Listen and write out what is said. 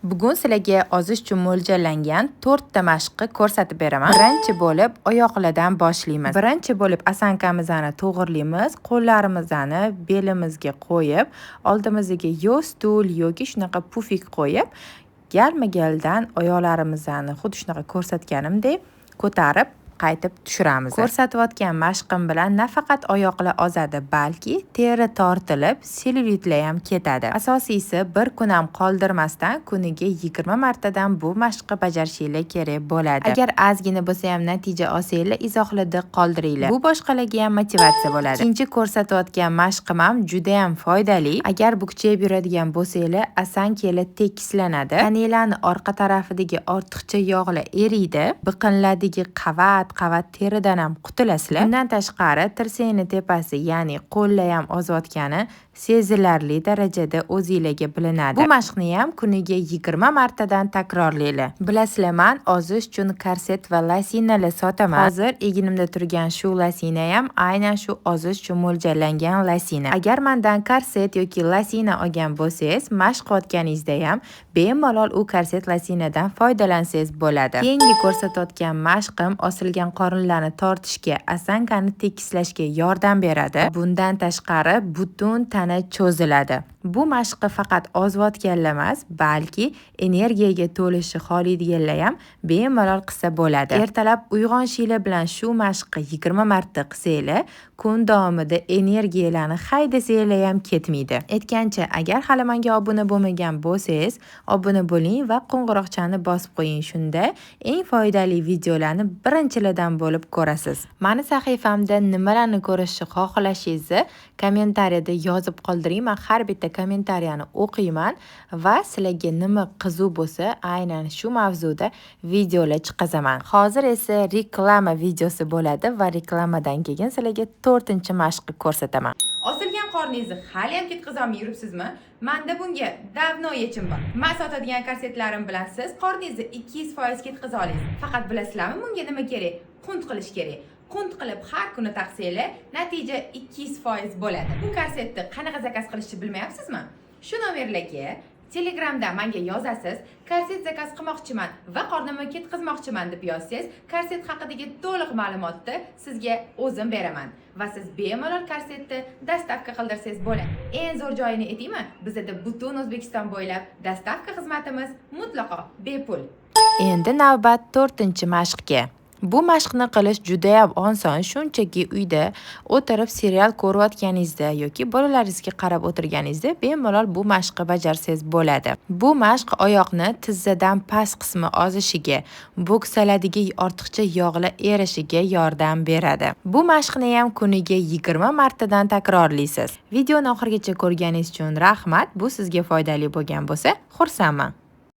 Bugun sizlarga ozish uchun mo'ljallangan 4 ta mashqni ko'rsatib beraman. Birinchi bo'lib oyoqlardan boshlaymiz. Birinchi bo'lib osankamizni to'g'rilaymiz. Qo'llarimizni belimizga qo'yib, oldimizga yo stul yoki shunaqa pufik qo'yib, galma-galdan oyoqlarimizni xuddi shunaqa ko'rsatganimdek ko'tarib qaytib tushiramiz. Ko'rsatayotgan mashqim bilan nafaqat oyoqlar ozadi, balki teri tortilib, sellyulitlar ham ketadi. Asosiysi bir kun ham qoldirmasdan kuniga 20 martadan bu mashqni bajarishingiz kerak bo'ladi. Agar ozgina bo'lsa ham natija olsanglar, izohlarda qoldiringlar. Bu boshqalarga ham motivatsiya bo'ladi. Ikkinchi ko'rsatayotgan mashqim ham juda ham foydali. Agar bukchayib yuradigan bo'lsanglar, osankalar tekislanadi. Tananglarning orqa tarafidagi ortiqcha yog'lar eriydi. Biqinlardagi qavat teridan ham qutulasizlar. Bundan tashqari tirsakning tepasi, ya'ni qo'llar ham ozayotgani sezilarli darajada o'zingizlarga bilinadi. Bu mashqni ham kuniga 20 martadan takrorlaylar. Bilasizlar, men ozish uchun korset va lasinalar sotaman. Hozir egnimda turgan shu lasina ham aynan shu ozish uchun mo'ljallangan lasina. Agar mendan korset yoki lasina olgan bo'lsangiz, mashq qilayotganingizda ham bemalol u korset lasinadan foydalansangiz bo'ladi. Keyingi ko'rsatayotgan mashqim osilgan qorinlarni tortishga, osankani tekislashga yordam beradi. Bundan tashqari butun tana cho'ziladi. Bu mashqni faqat ozayotganlar emas, balki energiyaga to'lishi xohlaydiganlar ham bemalol qilsa bo'ladi. Ertalab uyg'onishinglar bilan shu mashqni 20 marta qilsanglar, kun davomida energiyalarni haydasanglar ham ketmaydi. Aytgancha, agar hali menga obuna bo'lmagan bo'lsangiz, obuna bo'ling va qo'ng'iroqchani bosib qo'ying. Shunda eng foydali videolarni birinchilardan bo'lib ko'rasiz. Meni sahifamda nimalarni ko'rishni xohlashingizni kommentariyada yozib qoldiring. Men har bitta kommentariyani o'qiyman va sizlarga nima qiziq bo'lsa, aynan shu mavzuda videolar chiqazaman. Hozir esa reklama videosi bo'ladi va reklamadan keyin sizlarga 4-mashqni ko'rsataman. Osilgan qorningizni hali ham ketkazolmay yuribsizmi? Menda bunga davno yechim bor. Men sotadigan korsetlarim bilan siz qorningizni 200% ketkaza olasiz. Faqat bilasizlarmi, bunga nima kerak? Qunt qilish kerak. Qunt qilib har kuni taqsanglar, natija 200% bo'ladi. Bu korsetni qanaqa zakaz qilishni bilmayapsizmi? Shu nomerlarga Telegramda menga yozasiz, korset zakaz qilmoqchiman va qornimni ketkazmoqchiman deb yozsangiz, korset haqidagi to'liq ma'lumotni sizga o'zim beraman va siz bemalol korsetni dastavka qildirsangiz bo'ladi. Eng zo'r joyini aytaymi? Bizda butun O'zbekiston bo'ylab dastavka xizmatimiz mutlaqo bepul. Endi navbat 4-mashqga. Bu mashqni qilish juda ham oson. Shunchaki uyda o'tirib serial ko'rayotganingizda yoki bolalaringizga qarab o'tirganingizda bemalol bu mashqni bajarsangiz bo'ladi. Bu mashq oyoqni tizzadan past qismi ozishiga, bo'ksaladagi ortiqcha yog'lar erishiga yordam beradi. Bu mashqni ham kuniga 20 martadan takrorlaysiz. Videoni oxirigacha ko'rganingiz uchun rahmat. Bu sizga foydali bo'lgan bo'lsa, xursandman.